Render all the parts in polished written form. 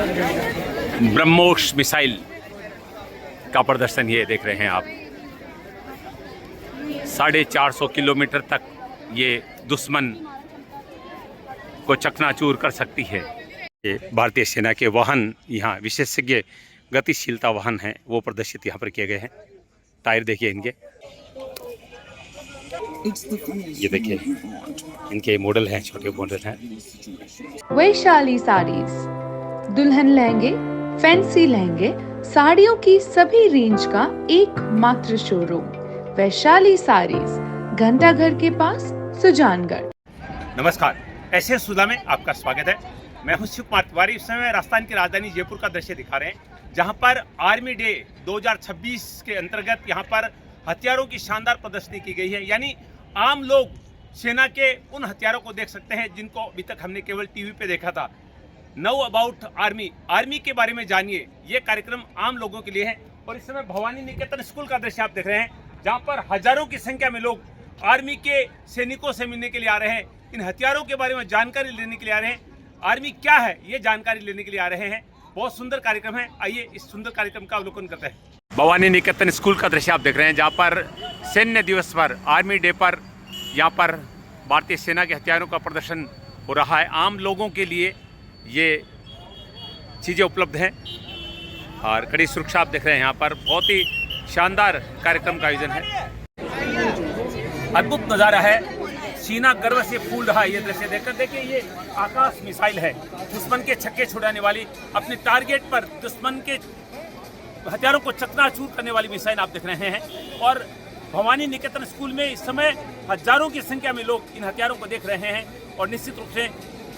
BrahMos missile का प्रदर्शन ये देख रहे हैं आप। 450 किलोमीटर तक ये दुश्मन को चकनाचूर कर सकती है। ये भारतीय सेना के वाहन यहाँ विशेषज्ञ गतिशीलता वाहन हैं, वो प्रदर्शित यहाँ पर किए गए हैं। टायर देखिए इनके, ये देखिए इनके मॉडल हैं, छोटे मॉडल हैं। वैशाली साड़ीज, दुल्हन लहंगे, फैंसी लहंगे, साड़ियों की सभी रेंज का एकमात्र शोरूम वैशाली साड़ीज, घंटाघर के पास, सुजानगढ़। नमस्कार, ऐसे सुधा में आपका स्वागत है। मैं हूं शिव कुमार तिवारी। इस समय राजस्थान की राजधानी जयपुर का दृश्य दिखा रहे हैं, जहां पर आर्मी डे 2026 के अंतर्गत यहां पर हथियारों की शानदार प्रदर्शनी की गई है। यानी आम लोग सेना के उन हथियारों को देख सकते हैं जिनको अभी तक हमने केवल टीवी पे देखा था। नो अबाउट आर्मी के बारे में जानिए, ये कार्यक्रम आम लोगों के लिए है। और इस समय भवानी निकेतन स्कूल का दृश्य आप देख रहे हैं, जहाँ पर हजारों की संख्या में लोग आर्मी के सैनिकों से मिलने के लिए आ रहे हैं, इन हथियारों के बारे में जानकारी लेने के लिए आ रहे हैं, आर्मी क्या है ये जानकारी लेने के लिए आ रहे हैं। बहुत सुंदर कार्यक्रम है, आइए इस सुंदर कार्यक्रम का अवलोकन करते हैं। भवानी निकेतन स्कूल का दृश्य आप देख रहे हैं, जहाँ पर सैन्य दिवस पर, आर्मी डे पर यहाँ पर भारतीय सेना के हथियारों का प्रदर्शन हो रहा है। आम लोगों के लिए ये चीज़ें उपलब्ध हैं और कड़ी सुरक्षा आप देख रहे हैं। यहाँ पर बहुत ही शानदार कार्यक्रम का आयोजन है। अद्भुत नज़ारा है, सीना गर्व से फूल रहा है ये दृश्य देखकर। देखिए ये आकाश मिसाइल है, दुश्मन के छक्के छुड़ाने वाली, अपने टारगेट पर दुश्मन के हथियारों को चकनाचूर करने वाली मिसाइल आप देख रहे हैं। और भवानी निकेतन स्कूल में इस समय हजारों की संख्या में लोग इन हथियारों को देख रहे हैं और निश्चित रूप से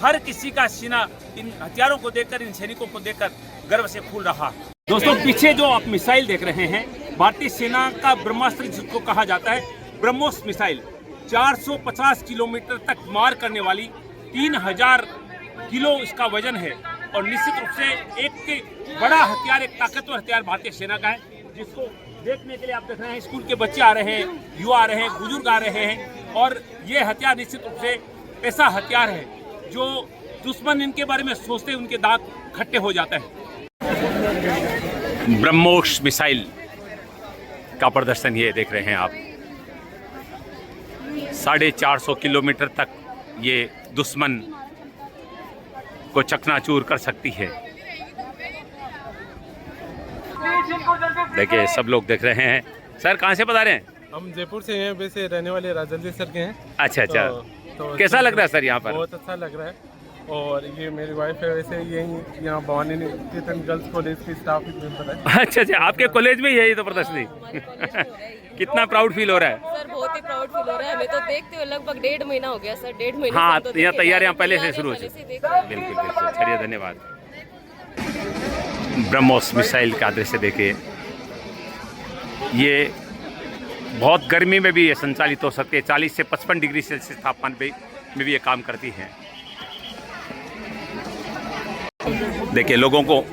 हर किसी का सीना इन हथियारों को देखकर, इन सैनिकों को देखकर गर्व से फूल रहा। दोस्तों पीछे जो आप मिसाइल देख रहे हैं, भारतीय सेना का ब्रह्मास्त्र जिसको कहा जाता है, ब्रह्मोस मिसाइल 450 किलोमीटर तक मार करने वाली, 3000 किलो इसका वजन है। और निश्चित रूप से एक बड़ा हथियार, एक ताकतवर हथियार भारतीय सेना का है, जिसको देखने के लिए आप देख रहे हैं स्कूल के बच्चे आ रहे हैं, युवा आ रहे हैं, बुजुर्ग आ रहे हैं। और ये हथियार निश्चित रूप से ऐसा हथियार है जो दुश्मन इनके बारे में सोचते हैं उनके दांत खट्टे हो जाते हैं। ब्रह्मोस मिसाइल का प्रदर्शन ये देख रहे हैं आप। 450 किलोमीटर तक ये दुश्मन को चकनाचूर कर सकती है। देखिए सब लोग देख रहे हैं। सर कहाँ से बता रहे हैं? हम जयपुर से हैं, वैसे रहने वाले राजल्दी सर के हैं। अच्छा। तो कैसा लग रहा है सर यहाँ पर? बहुत अच्छा लग रहा है। और ये मेरी वाइफ है, वैसे यही यहाँ भवानी निकेतन गर्ल्स कॉलेज की स्टाफ मेंबर है। अच्छा, आपके कॉलेज में यही तो प्रदर्शनी कितना प्राउड फील हो रहा है सर? बहुत ही प्राउड फील हो रहा है। हमें तो देखते हुए लगभग 1.5 महीना हो गया सर। 1.5 महीना। हाँ, तो यहाँ तैयारियाँ पहले से शुरू हो चुकी। बिल्कुल। चलिए धन्यवाद। ब्रह्मोस मिसाइल का दृश्य देखिए, ये बहुत गर्मी में भी ये संचालित हो सकती है। 40 से 55 डिग्री सेल्सियस तापमान में भी ये काम करती है। देखिए लोगों को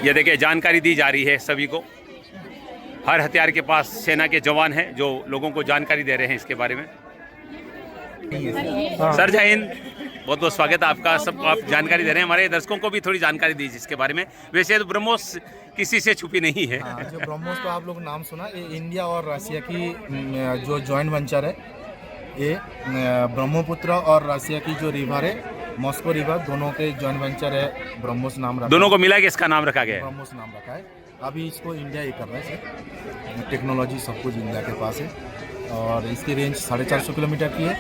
ये देखिए जानकारी दी जा रही है सभी को। हर हथियार के पास सेना के जवान हैं जो लोगों को जानकारी दे रहे हैं इसके बारे में। सर जय हिंद, बहुत बहुत स्वागत है आपका। सबको आप जानकारी दे रहे हैं, हमारे दर्शकों को भी थोड़ी जानकारी दीजिए इसके बारे में। वैसे तो ब्रह्मोस किसी से छुपी नहीं है। जो ब्रह्मोस को आप लोग नाम सुना, ये इंडिया और रशिया की जो जॉइंट वेंचर है। ये ब्रह्मपुत्र और रशिया की जो रिवर है, मॉस्को रिवर, दोनों के जॉइंट वेंचर है। ब्रह्मोस नाम रखा, दोनों को मिला के इसका नाम रखा गया है, ब्रह्मोस नाम रखा है। अभी इसको इंडिया ही कर रहा है सर। टेक्नोलॉजी सब कुछ इंडिया के पास है। और इसकी रेंज 450 किलोमीटर की है।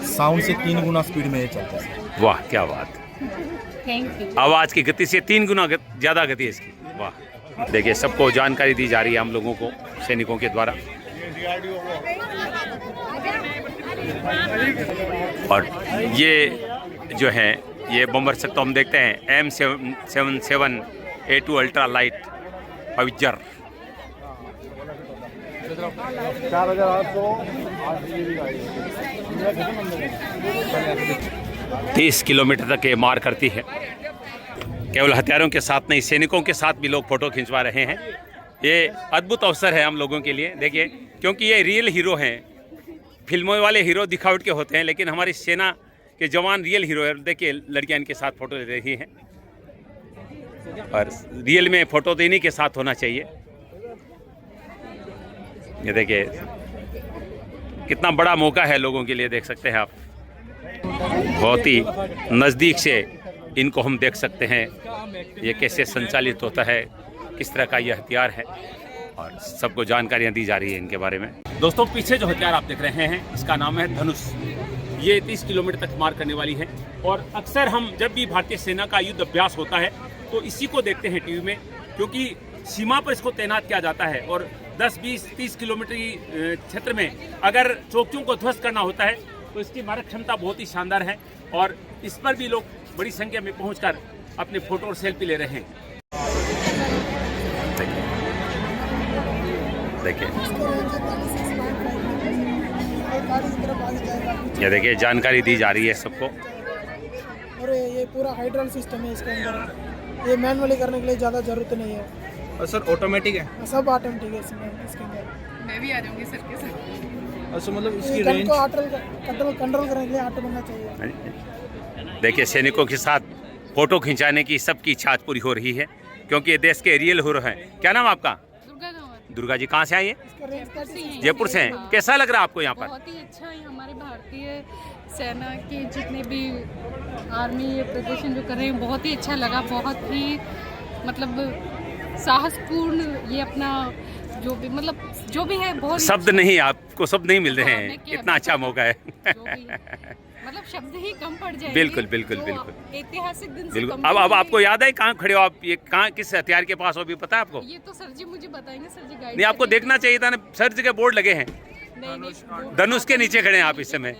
साउंड से 3 गुना स्पीड में ये चलता है। वाह क्या बात, थैंक यू। आवाज़ की गति से 3 गुना ज़्यादा गति है इसकी। वाह। देखिए सबको जानकारी दी जा रही है हम लोगों को, सैनिकों के द्वारा। और ये जो है ये बम्बर सकता हम देखते हैं M77A2 अल्ट्रा लाइट हवित्जर। 30 किलोमीटर तक ये मार करती है। केवल हथियारों के साथ नहीं, सैनिकों के साथ भी लोग फोटो खिंचवा रहे हैं। ये अद्भुत अवसर है हम लोगों के लिए। देखिए क्योंकि ये रियल हीरो हैं। फिल्मों वाले हीरो दिखावट के होते हैं, लेकिन हमारी सेना के जवान रियल हीरो है। देखिए लड़कियां इनके साथ फोटो ले रही हैं। और रियल में फोटो तो इन्हीं के साथ होना चाहिए। ये देखिए कितना बड़ा मौका है लोगों के लिए, देख सकते हैं आप। बहुत ही नज़दीक से इनको हम देख सकते हैं ये कैसे संचालित होता है, किस तरह का ये हथियार है, और सबको जानकारियां दी जा रही है इनके बारे में। दोस्तों पीछे जो हथियार आप देख रहे हैं इसका नाम है धनुष। ये 30 किलोमीटर तक मार करने वाली है, और अक्सर हम जब भी भारतीय सेना का युद्ध अभ्यास होता है तो इसी को देखते हैं टीवी में, क्योंकि सीमा पर इसको तैनात किया जाता है। और 10, 20, 30 किलोमीटर की क्षेत्र में अगर चौकियों को ध्वस्त करना होता है तो इसकी मारक क्षमता बहुत ही शानदार है, और इस पर भी लोग बड़ी संख्या में पहुंचकर अपने फोटो और सेल्फी ले रहे हैं। देखिए ये देखिए जानकारी दी जा रही है सबको। और ये पूरा हाइड्रोल सिस्टम है इसके अंदर, ये मैनुअली करने के लिए ज़्यादा ज़रूरत नहीं है। और सर ऑटोमेटिक है? सब ऑटोमेटिक है इसके अंदर। मैं भी आ जाऊंगी सर के साथ। अच्छा, मतलब इसकी रेंज को कंट्रोल करने के लिए ऑटो बनना चाहिए। देखिए सैनिकों के साथ फोटो खिंचाने की सबकी इच्छा आज पूरी हो रही है, क्योंकि ये देश के रियल हीरो हैं। क्या नाम आपका? दुर्गा जी। कहाँ से आई है? जयपुर से हैं। कैसा लग रहा है आपको यहाँ पर? बहुत ही अच्छा है। हमारे भारतीय सेना के जितने भी आर्मी ये प्रदर्शन जो कर रहे हैं बहुत ही अच्छा लगा। बहुत ही मतलब साहसपूर्ण ये अपना जो भी मतलब जो भी है बहुत शब्द नहीं, आपको शब्द नहीं मिल रहे हैं, इतना अच्छा मौका है। मतलब शब्द ही कम पड़ जाएंगे। बिल्कुल बिल्कुल बिल्कुल ऐतिहासिक दिन से बिल्कुल। कम अब आपको याद है कहाँ खड़े हो आप? ये कहाँ किस हथियार के पास हो अभी पता है आपको? ये तो सर जी मुझे बताएंगे। सर जी गाइड नहीं, आपको देखना चाहिए था ना, सर जी के बोर्ड लगे हैं। नहीं, धनुष के नीचे खड़े हैं आप इस समय।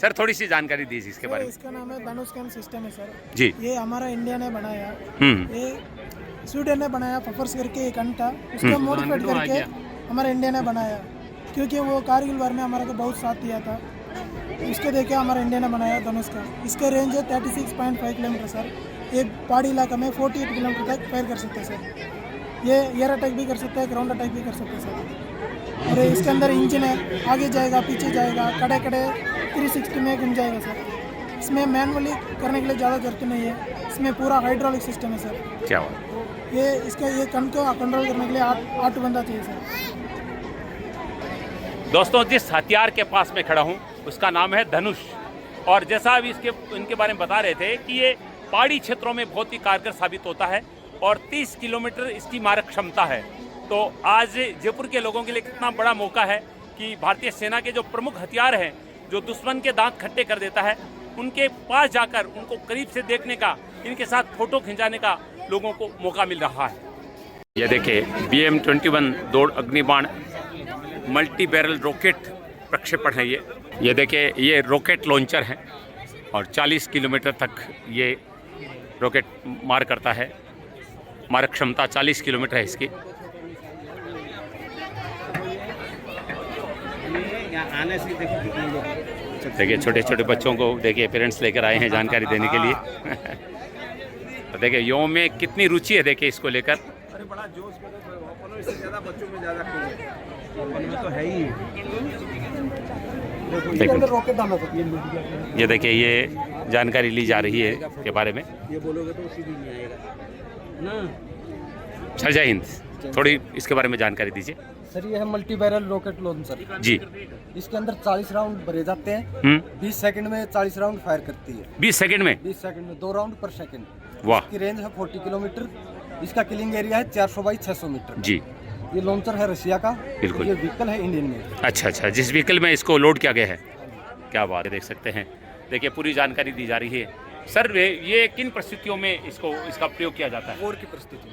सर थोड़ी सी जानकारी दीजिए इसके बारे में। इसका नाम है धनुष कैम सिस्टम है सर जी। ये हमारा इंडिया ने बनाया। हम्म। ये स्वीडन ने बनाया, फफर्स करके एक घंटा उसको मॉडिफाइड करके हमारा इंडिया ने बनाया, क्योंकि वो कारगिल वार में हमारा को बहुत साथ दिया था। उसके देखे हमारा इंडिया ने बनाया धनुष का। इसका रेंज है 36.5 किलोमीटर सर। ये पहाड़ी इलाका में 48 किलोमीटर तक फायर कर सकते हैं सर। ये एयर अटैक भी कर सकता है, ग्राउंड अटैक भी कर सकते हैं सर। और इसके अंदर इंजन है, आगे जाएगा पीछे जाएगा, कड़े कड़े 360 में घूम जाएगा सर। इसमें मैनुअली करने के लिए ज़्यादा जरूरत नहीं है, इसमें पूरा हाइड्रोलिक सिस्टम है सर। क्या हुआ? ये इसका ये कण को कंट्रोल करने के लिए 8 बंदा चाहिए सर। दोस्तों जिस हथियार के पास मैं खड़ा हूँ उसका नाम है धनुष, और जैसा अभी इनके बारे में बता रहे थे कि ये पहाड़ी क्षेत्रों में बहुत ही कारगर साबित होता है, और 30 किलोमीटर इसकी मारक क्षमता है। तो आज जयपुर के लोगों के लिए कितना बड़ा मौका है कि भारतीय सेना के जो प्रमुख हथियार हैं, जो दुश्मन के दांत खट्टे कर देता है, उनके पास जाकर उनको करीब से देखने का, इनके साथ फोटो खिंचाने का लोगों को मौका मिल रहा है। ये देखिए BM-21 दौड़ अग्निबाण मल्टी बैरल रॉकेट प्रक्षेपण है ये देखिए ये रॉकेट लॉन्चर है, और 40 किलोमीटर तक ये रॉकेट मार करता है। मारक क्षमता 40 किलोमीटर है इसकी। देखिए छोटे छोटे बच्चों को देखिए पेरेंट्स लेकर आए हैं जानकारी देने के लिए। तो देखिए युवाओं में कितनी रुचि है देखिए इसको लेकर। अरे बड़ा जोश इससे ज़्यादा बच्चों में ज़्यादा तो है ही। रॉकेट डाला था। ये देखिए ये जानकारी ली जा रही है के बारे में। ये बोलोगे तो सीधी नहीं आएगा ना। सर जय हिंद, थोड़ी इसके बारे में जानकारी दीजिए। सर ये है मल्टी बैरल रॉकेट लॉन्चर जी। इसके अंदर 40 राउंड भरे जाते हैं। 20 सेकंड में 40 राउंड फायर करती है। 20 सेकंड में? 20 सेकंड में 2 राउंड पर सेकंड। वाह। इसकी रेंज है 40 किलोमीटर। इसका किलिंग एरिया है 400 बाई 600 मीटर। जी। ये लॉन्चर है रशिया का। बिल्कुल। ये व्हीकल है इंडियन में। अच्छा, जिस व्हीकल में इसको लोड किया गया है। क्या बात है, देख सकते हैं। देखिए पूरी जानकारी दी जा रही है। सर ये किन परिस्थितियों में इसका प्रयोग किया जाता है? वॉर की परिस्थिति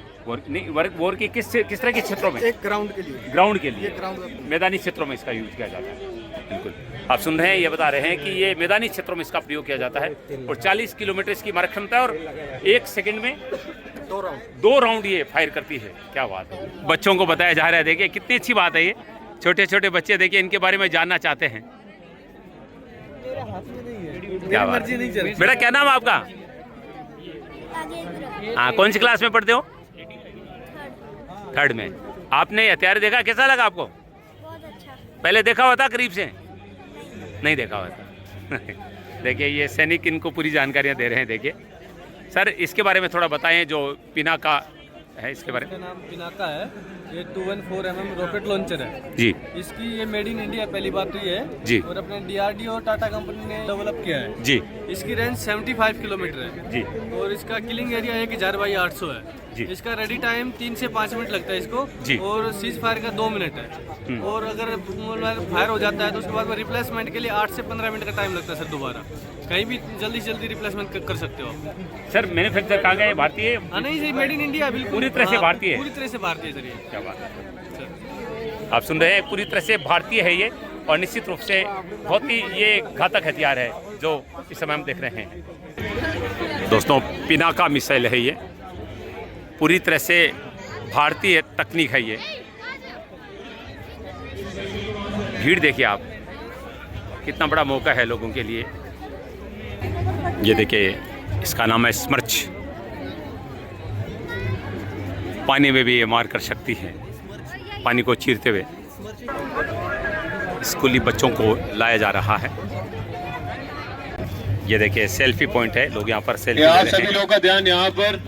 में। वॉर की किस तरह के क्षेत्रों में? एक ग्राउंड के लिए। ग्राउंड के लिए, ग्राउंड मैदानी क्षेत्रों में इसका यूज किया जाता है। बिल्कुल आप सुन रहे हैं, ये बता रहे हैं कि ये मैदानी क्षेत्रों में इसका प्रयोग किया जाता है, और 40 किलोमीटर इसकी मारक क्षमता है, और 1 सेकंड में 2 राउंड ये फायर करती है। क्या बात है, बच्चों को बताया जा रहा है। देखिए कितनी अच्छी बात है, ये छोटे छोटे बच्चे देखिए इनके बारे में जानना चाहते हैं। क्या बात है। बेटा क्या नाम है आपका? हाँ, कौन सी क्लास में पढ़ते हो? 3rd में। आपने हथियार देखा, कैसा लगा आपको? बहुत अच्छा। पहले देखा हुआ था करीब से? नहीं देखा हुआ था। देखिए ये सैनिक इनको पूरी जानकारियां दे रहे हैं। देखिए सर इसके बारे में थोड़ा बताएं, जो पिनाका है इसके बारे में। इसका नाम पिनाका है, ये 214 mm रॉकेट लॉन्चर है जी इसकी। ये मेड इन इंडिया पहली बात तो ये है जी और अपने DRDO और टाटा कंपनी ने डेवलप किया है जी इसकी रेंज 75 किलोमीटर है जी और इसका किलिंग एरिया 1000/800 है जी। इसका रेडी टाइम 3 से 5 मिनट लगता है इसको जी। और सीज फायर का 2 मिनट है और अगर फायर हो जाता है तो उसके बाद में रिप्लेसमेंट के लिए 8 से 15 मिनट का टाइम लगता है सर। दोबारा कहीं भी जल्दी से जल्दी रिप्लेसमेंट कर सकते हो आप। सर मैन्युफैक्चर कहाँ गए? भारतीय? हाँ नहीं सही, मेड इन इंडिया बिल्कुल पूरी तरह से हाँ, भारतीय है? पूरी तरह से भारतीय सर ये। क्या बात है, आप सुन रहे हैं, पूरी तरह से भारतीय है ये और निश्चित रूप से बहुत ही ये घातक हथियार है जो इस समय हम देख रहे हैं। दोस्तों पिनाका मिसाइल है ये, पूरी तरह से भारतीय तकनीक है ये। भीड़ देखिए आप, कितना बड़ा मौका है लोगों के लिए। ये देखिए इसका नाम है स्मर्च, पानी में भी ये मार कर सकती है, पानी को चीरते हुए। स्कूली बच्चों को लाया जा रहा है। ये देखिए सेल्फी पॉइंट है, लोग यहाँ पर सेल्फी ले रहे हैं। सभी लोगों का ध्यान यहाँ पर,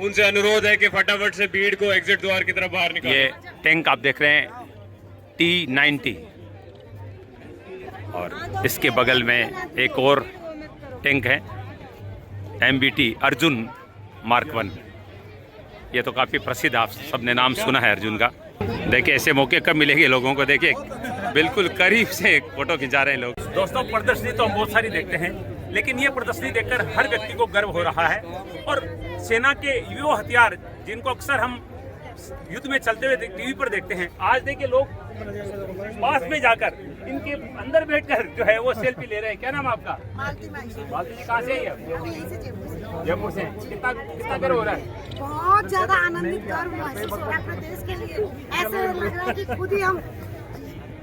उनसे अनुरोध है कि फटाफट से भीड़ को एग्जिट द्वार की तरफ बाहर निकालें। ये टैंक आप देख रहे हैं T-90 और इसके बगल में एक और टैंक है MBT अर्जुन Mark 1। ये तो काफ़ी प्रसिद्ध, आप सबने नाम सुना है अर्जुन का। देखिए ऐसे मौके कब मिलेंगे लोगों को, देखिए बिल्कुल करीब से फोटो खिंचा रहे हैं लोग। दोस्तों प्रदर्शनी तो हम बहुत सारी देखते हैं, लेकिन ये प्रदर्शनी देखकर हर व्यक्ति को गर्व हो रहा है। और सेना के वो हथियार जिनको अक्सर हम युद्ध में चलते हुए टीवी पर देखते हैं, आज देखिए लोग पास में जाकर इनके अंदर बैठकर जो है वो सेल्फी ले रहे हैं। क्या नाम है आपका? मालती जी। कहाँ से है? जयपुर से। कितना गर्व हो रहा है? बहुत ज्यादा आनंदित गर्व महसूस हो रहा है अपने देश के लिए। ऐसे लग रहा है कि खुद ही हम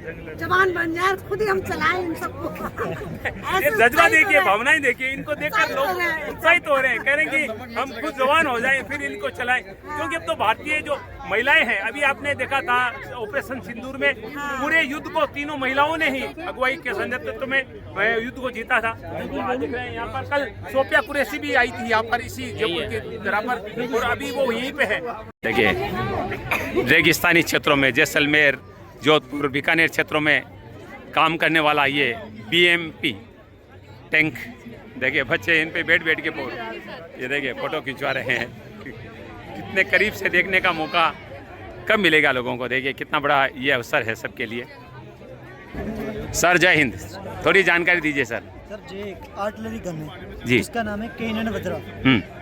जवान बन जाए, खुद ही हम चलाएं इन सबको। ये जज्बा देखिए, भावनाएं देखिए, इनको देखकर लोग उत्साहित हो रहे हैं, कह रहे हैं कि हम खुद जवान हो जाएं फिर इनको चलाएं। क्योंकि अब तो भारतीय जो महिलाएं हैं, अभी आपने देखा था ऑपरेशन सिंदूर में पूरे युद्ध को तीनों महिलाओं ने ही अगुवाई के संयुक्त में युद्ध को जीता था। देख रहे हैं यहाँ पर कल सोफिया कुरैशी भी आई थी यहाँ पर इसी जयपुर की तरह पर, और अभी वो यहीं पे है। देखिए रेगिस्तानी क्षेत्रों में जैसलमेर, जोधपुर, बीकानेर क्षेत्रों में काम करने वाला ये BMP टैंक। देखिए बच्चे इन पे बैठ के ये देखिए फोटो खिंचवा रहे हैं। कितने करीब से देखने का मौका कब मिलेगा लोगों को, देखिए कितना बड़ा ये अवसर है सबके लिए। सर जय हिंद, थोड़ी जानकारी दीजिए सर। सर जी एक आर्टिलरी गन है जी, इसका नाम है K9 वज्रा।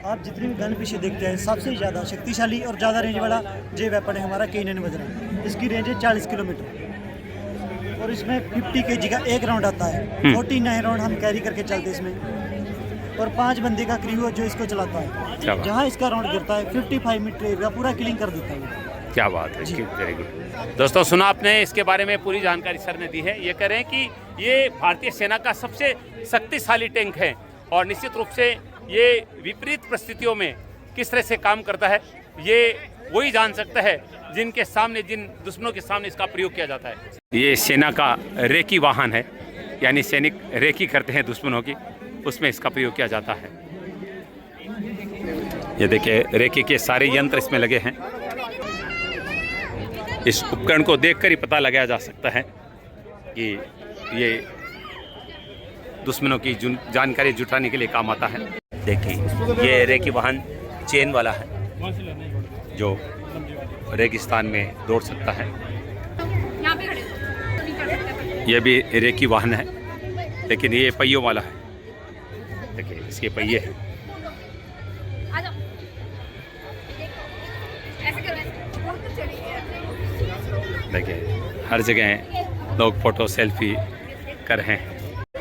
आप जितनी भी गन पीछे देखते हैं, सबसे ज़्यादा शक्तिशाली और ज़्यादा रेंज वाला जे वेपन है हमारा K9 वज्रा। इसकी रेंज है 40 किलोमीटर और इसमें 50 kg का एक राउंड आता है। 49 राउंड हम कैरी करके चलते हैं इसमें, और 5 बंदे का क्रू है जो इसको चलाता है। जहाँ इसका राउंड गिरता है 55 मीटर का पूरा किलिंग कर देता है। क्या बात है, वेरी गुड। दोस्तों सुना आपने, इसके बारे में पूरी जानकारी सर ने दी है। ये कह रहे हैं कि ये भारतीय सेना का सबसे शक्तिशाली टैंक है और निश्चित रूप से ये विपरीत परिस्थितियों में किस तरह से काम करता है ये वही जान सकता है जिनके सामने, जिन दुश्मनों के सामने इसका प्रयोग किया जाता है। ये सेना का रेकी वाहन है, यानी सैनिक रेकी करते हैं दुश्मनों की, उसमें इसका प्रयोग किया जाता है। ये देखिए रेकी के सारे यंत्र इसमें लगे हैं। इस उपकरण को देखकर ही पता लगाया जा सकता है कि ये दुश्मनों की जानकारी जुटाने के लिए काम आता है। देखिए ये रेकी वाहन चेन वाला है जो रेगिस्तान में दौड़ सकता है। यह भी रेकी वाहन है, लेकिन ये पहियों वाला है। देखिए इसके पहिए हैं। देखिए हर जगह लोग फोटो सेल्फी कर रहे हैं।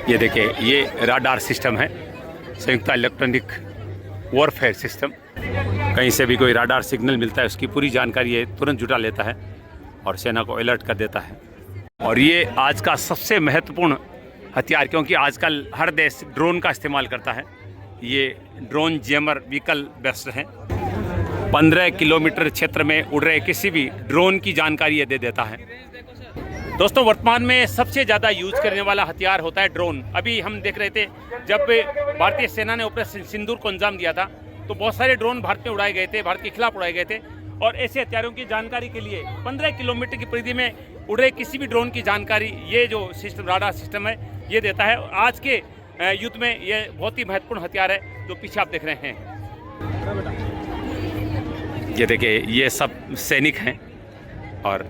ये देखिए ये राडार सिस्टम है, संयुक्त इलेक्ट्रॉनिक वॉरफेयर सिस्टम। कहीं से भी कोई राडार सिग्नल मिलता है उसकी पूरी जानकारी ये तुरंत जुटा लेता है और सेना को अलर्ट कर देता है। और ये आज का सबसे महत्वपूर्ण हथियार, क्योंकि आजकल हर देश ड्रोन का इस्तेमाल करता है। ये ड्रोन जैमर व्हीकल बेस्ड है। 15 किलोमीटर क्षेत्र में उड़ रहे किसी भी ड्रोन की जानकारी ये दे देता है। दोस्तों वर्तमान में सबसे ज़्यादा यूज करने वाला हथियार होता है ड्रोन। अभी हम देख रहे थे जब भारतीय सेना ने ऑपरेशन सिंदूर को अंजाम दिया था तो बहुत सारे ड्रोन भारत में उड़ाए गए थे, भारत के खिलाफ उड़ाए गए थे। और ऐसे हथियारों की जानकारी के लिए 15 किलोमीटर की परिधि में उड़ रहे किसी भी ड्रोन की जानकारी ये जो सिस्टम, राडार सिस्टम है, ये देता है। आज के युद्ध में ये बहुत ही महत्वपूर्ण हथियार है जो पीछे आप देख रहे हैं। ये देखिए, ये सब सैनिक हैं और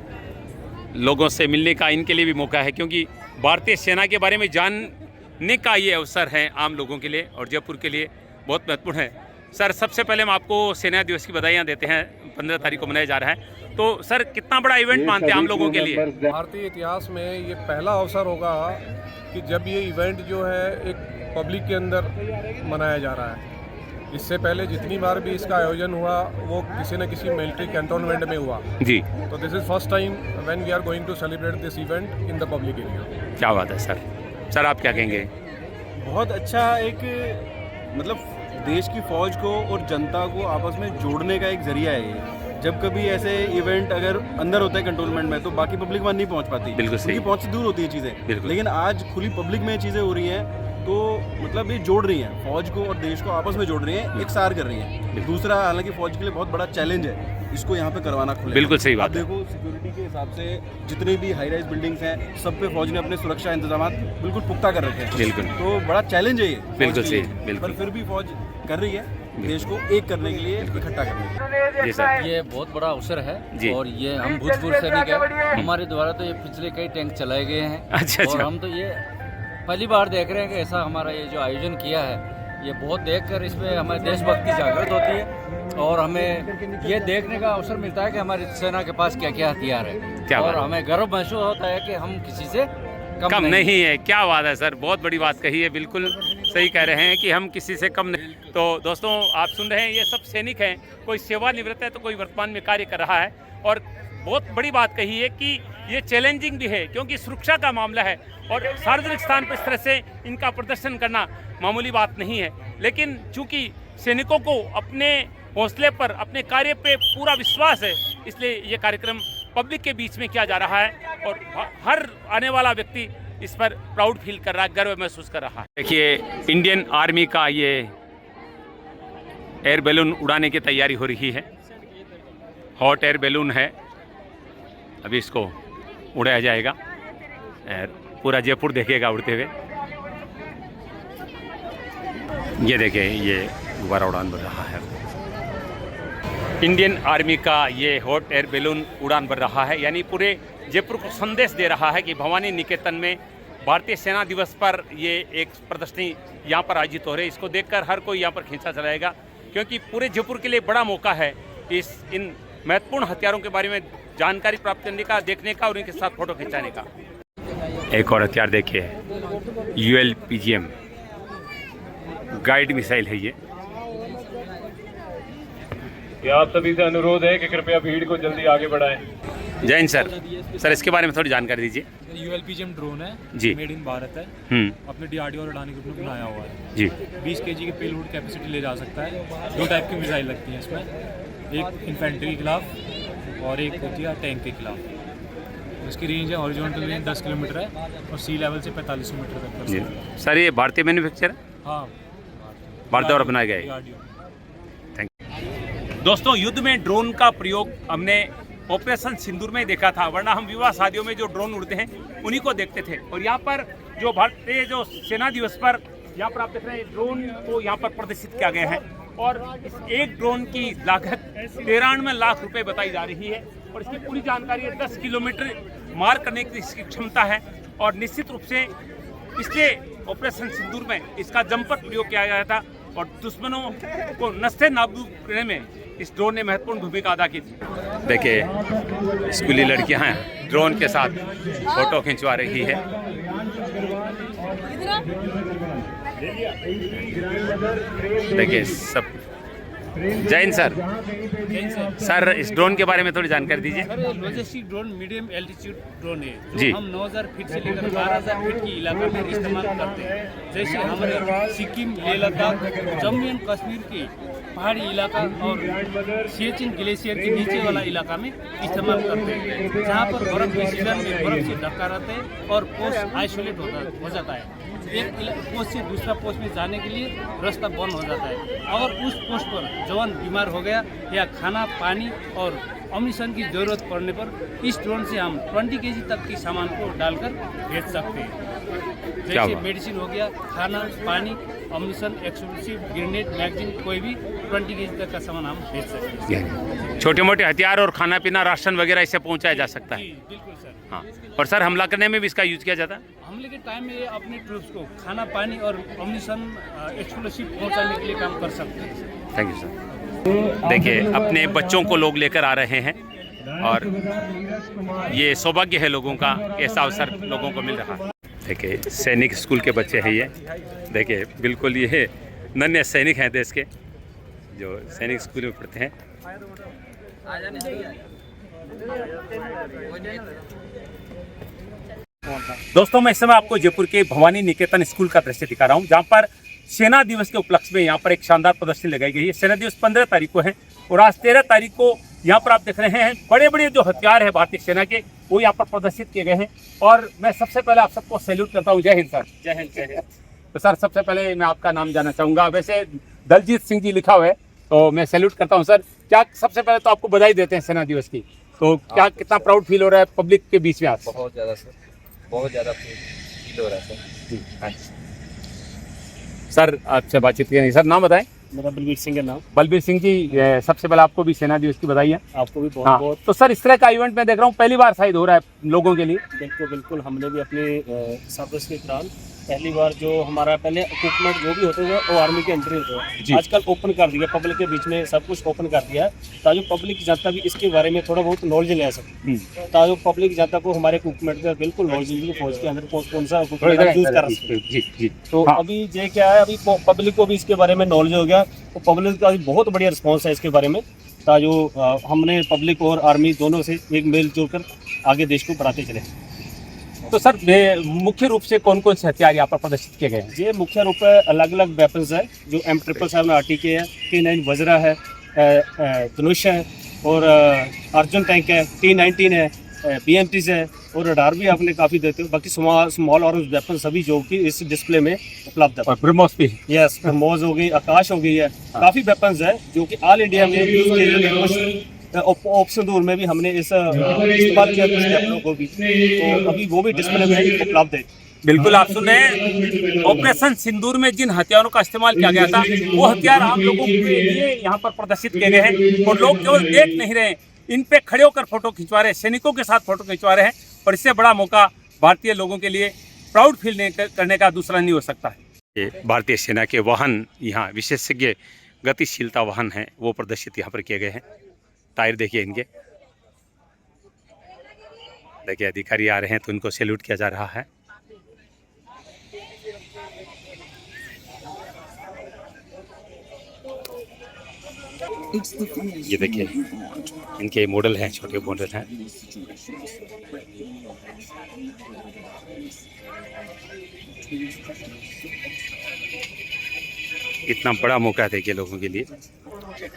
लोगों से मिलने का इनके लिए भी मौका है, क्योंकि भारतीय सेना के बारे में जानने का ये अवसर है आम लोगों के लिए और जयपुर के लिए बहुत महत्वपूर्ण है। सर, सबसे पहले हम आपको सेना दिवस की बधाइयाँ देते हैं, 15 तारीख को मनाया जा रहा है। तो सर, कितना बड़ा इवेंट मानते हैं आम लोगों के लिए? भारतीय इतिहास में ये पहला अवसर होगा कि जब ये इवेंट जो है एक पब्लिक के अंदर मनाया जा रहा है। इससे पहले जितनी बार भी इसका आयोजन हुआ वो किसी न किसी मिलिट्री कैंटोनमेंट में हुआ जी। तो this is first time when we are going to celebrate this event in the public area. क्या बात है सर। सर, आप क्या कहेंगे? बहुत अच्छा एक मतलब देश की फौज को और जनता को आपस में जोड़ने का एक जरिया है ये। जब कभी ऐसे इवेंट अगर अंदर होता है कंट्रोलमेंट में तो बाकी पब्लिक वहाँ नहीं पहुँच पाती, बिल्कुल सही, पहुँच से दूर होती है चीज़ें। लेकिन आज खुली पब्लिक में चीज़ें हो रही हैं तो मतलब ये जोड़ रही हैं, फौज को और देश को आपस में जोड़ रही हैं, एक सार कर रही हैं। दूसरा, हालांकि फौज के लिए बहुत बड़ा चैलेंज है इसको यहाँ पे करवाना खुले। बिल्कुल सही बात। देखो, सिक्योरिटी के हिसाब से जितनी भी हाई राइज बिल्डिंग्स हैं सब पे फौज ने अपने सुरक्षा इंतजाम बिल्कुल पुख्ता कर रखे हैं। बिल्कुल, तो बड़ा चैलेंज है ये। बिल्कुल सही, बिल्कुल। पर फिर भी फौज कर रही है देश को एक करने के लिए, इकट्ठा करने के लिए। जी सर, ये बहुत बड़ा अवसर है जी। और ये हम भूतपूर्व सैनिक हैं, हमारे द्वारा तो ये पिछले कई टैंक चलाए गए हैं। अच्छा। और हम तो ये पहली बार देख रहे हैं कि ऐसा हमारा ये जो आयोजन किया है, ये बहुत देखकर इसमें हमें देशभक्ति जागृत होती है और हमें ये देखने का अवसर मिलता है कि हमारी सेना के पास क्या क्या हथियार है और हमें गर्व महसूस होता है कि हम किसी से कम नहीं है। क्या बात है सर, बहुत बड़ी बात कही है, बिल्कुल सही कह रहे हैं कि हम किसी से कम नहीं। तो दोस्तों, आप सुन रहे हैं, ये सब सैनिक हैं, कोई सेवानिवृत्त है तो कोई वर्तमान में कार्य कर रहा है। और बहुत बड़ी बात कही है कि ये चैलेंजिंग भी है क्योंकि सुरक्षा का मामला है और सार्वजनिक स्थान पर इस तरह से इनका प्रदर्शन करना मामूली बात नहीं है। लेकिन चूंकि सैनिकों को अपने हौसले पर, अपने कार्य पे पूरा विश्वास है, इसलिए ये कार्यक्रम पब्लिक के बीच में किया जा रहा है और हर आने वाला व्यक्ति इस पर प्राउड फील कर रहा है, गर्व महसूस कर रहा है। देखिए, इंडियन आर्मी का ये एयर बैलून उड़ाने की तैयारी हो रही है। हॉट एयर बैलून है, अभी इसको उड़ाया जाएगा, पूरा जयपुर देखेगा उड़ते हुए। ये देखिए, ये दोबारा उड़ान भर रहा है। इंडियन आर्मी का ये हॉट एयर बैलून उड़ान भर रहा है, यानी पूरे जयपुर को संदेश दे रहा है कि भवानी निकेतन में भारतीय सेना दिवस पर ये एक प्रदर्शनी यहाँ पर आयोजित हो रही है। इसको देखकर हर कोई यहाँ पर खींचा चलाएगा क्योंकि पूरे जयपुर के लिए बड़ा मौका है इन महत्वपूर्ण हथियारों के बारे में जानकारी प्राप्त करने का, देखने का और इनके साथ फोटो खिंचाने का। एक और हथियार देखिए, ULPGM गाइड मिसाइल है ये। आप सभी से अनुरोध है कि कृपया भीड़ को जल्दी आगे बढ़ाएं। जय हिंद सर। सर, इसके बारे में थोड़ी जानकारी दीजिए। ULPGM ड्रोन है जी, मेड इन भारत है, अपने DRDO और अडानी ग्रुप ने बनाया हुआ है जी। 20 kg की पेलोड कैपेसिटी ले जा सकता है। 2 टाइप की मिसाइल लगती हैं इसमें, एक इन्फेंट्री के खिलाफ और एक होती है टैंक के खिलाफ। इसकी रेंज है, हॉरिजॉन्टल रेंज 10 किलोमीटर है और सी लेवल से 4500 मीटर तक जी। सर, ये भारतीय मैन्युफैक्चर है? हाँ, भारत द्वारा बनाया गया है। Thank you. दोस्तों, युद्ध में ड्रोन का प्रयोग हमने ऑपरेशन सिंदूर में देखा था, वरना हम विवाह शादियों में जो ड्रोन उड़ते हैं उन्हीं को देखते थे। और यहाँ पर जो भारतीय जो सेना दिवस पर यहाँ पर आप देख रहे हैं, ड्रोन को यहाँ पर प्रदर्शित किया गया है और इस एक ड्रोन की लागत 93 लाख रुपए बताई जा रही है और इसकी पूरी जानकारी है। 10 किलोमीटर मार करने की इसकी क्षमता है और निश्चित रूप से इसलिए ऑपरेशन सिंदूर में इसका जमकर प्रयोग किया गया था और दुश्मनों को नस्ते नाबूद करने में इस ड्रोन ने महत्वपूर्ण भूमिका अदा की थी। देखिए, स्कूली लड़कियां ड्रोन के साथ फोटो खिंचवा रही है। देखिए सब। जय हिंद सर। सर, इस ड्रोन के बारे में थोड़ी जानकारी दीजिए। Sir, logistic drone medium altitude drone है जी। हम 9000 फीट से लेकर 12000 फीट की इलाके में इस्तेमाल करते हैं। जैसे हमारे सिक्किम, लेह लद्दाख, जम्मू एंड कश्मीर की पहाड़ी इलाका और सियाचिन ग्लेशियर के नीचे वाला इलाका में इस्तेमाल करते हैं, जहाँ पर बर्फ़ के सीजन में बर्फ़ से ढका रहता है और पोस्ट आइसोलेट हो जाता है। एक पोस्ट से दूसरा पोस्ट में जाने के लिए रास्ता बंद हो जाता है। अगर उस पोस्ट पर जवान बीमार हो गया या खाना पानी और ऑम्निशन की ज़रूरत पड़ने पर इस ड्रोन से हम 20 केजी तक की सामान को डालकर भेज सकते हैं। जैसे मेडिसिन हो गया, खाना पानी, ऑम्निशन, एक्सप्लोसिव, ग्रेनेड, मैगजीन, कोई भी 20 केजी तक का सामान हम भेज सकते हैं। छोटे मोटे हथियार और खाना पीना राशन वगैरह इससे पहुंचाया जा सकता है। बिल्कुल सर। हाँ, और सर हमला करने में भी इसका यूज़ किया जाता है। हमले के टाइम में अपने ट्रूप्स को खाना पानी और ऑम्निशन, एक्सप्लोसिव पहुंचाने के लिए काम कर सकते हैं। Thank you sir. देखिए अपने बच्चों को लोग लेकर आ रहे हैं और ये सौभाग्य है लोगों का, ऐसा अवसर लोगों को मिल रहा है। देखिए सैनिक स्कूल के बच्चे हैं ये, देखिए बिल्कुल ये नन्हे सैनिक हैं देश के जो सैनिक स्कूल में पढ़ते हैं। दोस्तों मैं इस समय आपको जयपुर के भवानी निकेतन स्कूल का दृश्य दिखा रहा हूँ, जहाँ पर सेना दिवस के उपलक्ष्य में यहाँ पर एक शानदार प्रदर्शनी लगाई गई है। सेना दिवस 15 तारीख को है और आज 13 तारीख को यहाँ पर आप देख रहे हैं बड़े बड़े जो हथियार है भारतीय सेना के वो यहाँ पर प्रदर्शित किए गए हैं। और मैं सबसे पहले आप सबको सैल्यूट करता हूँ। जय हिंद सर। जय हिंद। जय हिंद। तो सर सबसे पहले मैं आपका नाम जानना चाहूँगा। वैसे दलजीत सिंह जी लिखा हुआ है तो मैं सैल्यूट करता हूँ सर। क्या सबसे पहले तो आपको बधाई देते हैं सेना दिवस की, तो क्या कितना प्राउड फील हो रहा है पब्लिक के बीच में आज? बहुत ज़्यादा सर, बहुत ज़्यादा फील हो रहा है सर। जी हाँ सर, आपसे बातचीत करेंगे। सर नाम बताएं। मेरा बलबीर सिंह है नाम। बलबीर सिंह जी, सबसे पहले आपको भी सेना दिवस की बधाई है। आपको भी बहुत बहुत। तो सर इस तरह का इवेंट मैं देख रहा हूँ पहली बार शायद हो रहा है लोगों के लिए। बिल्कुल हमने भी अपने सर्विस के दौरान पहली बार जो हमारा पहले इक्विपमेंट जो भी होते थे वो आर्मी के एंट्री होते हैं, आजकल ओपन कर दिया, पब्लिक के बीच में सब कुछ ओपन कर दिया ताकि पब्लिक जनता भी इसके बारे में थोड़ा बहुत नॉलेज ले सके, ताकि पब्लिक जनता को हमारे इक्विपमेंट का बिल्कुल नॉलेज मिले, फौज के अंदर कौन सा इक्विपमेंट यूज कर सके। तो अभी ये क्या है, अभी पब्लिक को भी इसके बारे में नॉलेज हो गया, तो पब्लिक का बहुत बढ़िया रिस्पॉन्स है इसके बारे में, ताकि हमने पब्लिक और आर्मी दोनों से एक मिल जुल कर आगे देश को बढ़ाते चले। तो सर मुख्य रूप से कौन कौन से हथियार यहाँ पर प्रदर्शित किए गए हैं? ये मुख्य रूप से अलग अलग वेपन्स है, जो M777 RTK है, T9 वज्रा है, धनुष है और अर्जुन टैंक है, T19 है, BMPs है और रडार भी आपने काफ़ी देते हो। बाकी स्मॉल और वेपन सभी जो कि इस डिस्प्ले में उपलब्ध है। और ब्रह्मोस भी? यस, ब्रह्मोस हो गई, आकाश हो गई है, काफ़ी वेपन्स है जो कि ऑल इंडिया में यूज किए गए। ऑप्शन दूर में भी हमने इस इस्तेमाल किया कुछ वेपनों को भी, तो अभी वो भी डिस्प्ले में उपलब्ध है। बिल्कुल आप सुन रहे हैं, ऑपरेशन सिंदूर में जिन हथियारों का इस्तेमाल किया गया था वो हथियार आप लोगों के लिए यहाँ पर प्रदर्शित किए गए हैं और लोग केवल देख नहीं रहे, इन पे खड़े होकर फोटो खिंचवा रहे हैं, सैनिकों के साथ फोटो खिंचवा रहे हैं। और इससे बड़ा मौका भारतीय लोगों के लिए प्राउड फील करने का दूसरा नहीं हो सकता है। ये भारतीय सेना के वाहन यहाँ विशेषज्ञ गतिशीलता वाहन हैं वो प्रदर्शित यहाँ पर किए गए हैं। टायर देखिए इनके, देखिए अधिकारी आ रहे हैं तो उनको सैल्यूट किया जा रहा है। ये देखिए इनके मॉडल हैं, छोटे मॉडल हैं। इतना बड़ा मौका देखिए लोगों के लिए।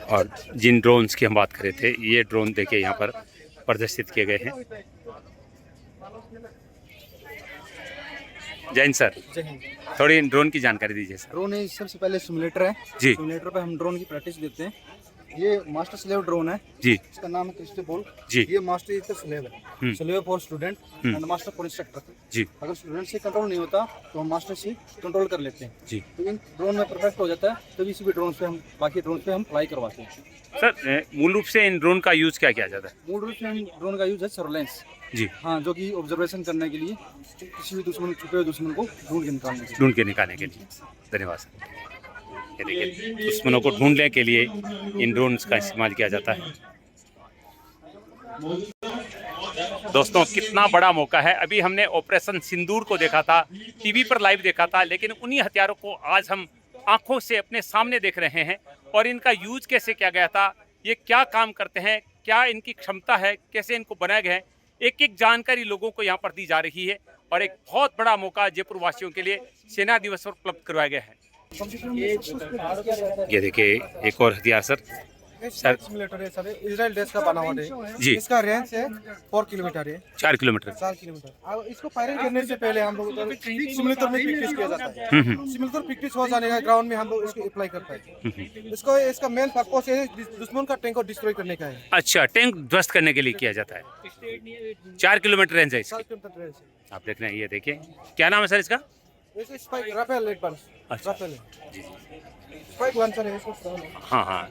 और जिन ड्रोन्स की हम बात कर रहे थे, ये ड्रोन देखिए यहाँ पर प्रदर्शित किए गए हैं। जैन सर, थोड़ी ड्रोन की जानकारी दीजिए सर। ड्रोन है, सबसे पहले सिमुलेटर है जी। सिमुलेटर पे हम ड्रोन की प्रैक्टिस देते हैं। ये मास्टर स्लेव ड्रोन है जी, इसका नाम है क्रिस्टोबॉल जी। ये मास्टर स्लेव है, slave for student and master for instructor ji. अगर स्टूडेंट से कंट्रोल नहीं होता तो हम मास्टर से कंट्रोल कर लेते हैं जी। तो इन ड्रोन में परफेक्ट हो जाता है, तभी इसी भी ड्रोन पे हम बाकी ड्रोन पे हम फ्लाई करवाते हैं। सर मूल रूप से इन ड्रोन का यूज क्या किया जाता है? मूल रूप से ड्रोन का यूज है सर्वेलेंस जी, हाँ, जो कि ऑब्जर्वेशन करने के लिए, किसी भी दुश्मन, छुपे हुए दुश्मन को ढूंढ के निकालने के लिए। धन्यवाद सर। ये देखिए दुश्मनों को ढूंढने के लिए इन ड्रोन्स का इस्तेमाल किया जाता है। दोस्तों कितना बड़ा मौका है। अभी हमने ऑपरेशन सिंदूर को देखा था, टीवी पर लाइव देखा था, लेकिन उन्हीं हथियारों को आज हम आंखों से अपने सामने देख रहे हैं। और इनका यूज कैसे किया गया था, ये क्या काम करते हैं, क्या इनकी क्षमता है, कैसे इनको बनाया गया है, एक एक जानकारी लोगों को यहाँ पर दी जा रही है। और एक बहुत बड़ा मौका जयपुर वासियों के लिए सेना दिवस पर उपलब्ध करवाया गया है। ये देखिए एक और हथियार सर। सर सिमुलेटर है सर, इजराइल देश का बना हुआ है जी। इसका रेंज है 4 किलोमीटर है। 4 किलोमीटर। 4 किलोमीटर। अब इसको फायरिंग करने से पहले हम लोग सिमुलेटर में प्रैक्टिस किया जाता है। सिमुलेटर प्रैक्टिस हो जाने का ग्राउंड में हम लोग इसको अप्लाई करते हैं। इसको इसका मेन पर्पस है दुश्मन का टैंक को डिस्ट्रॉय करने का है। अच्छा, टैंक ध्वस्त करने के लिए किया जाता है। 4 किलोमीटर रेंज है इसकी। 4 किलोमीटर रेंज। आप देख रहे हैं, ये देखिए क्या नाम है सर इसका? इसका स्पाइक राफेल एक बार। अच्छा राफेल स्पाइक लॉन्चर है इसको। हाँ हाँ।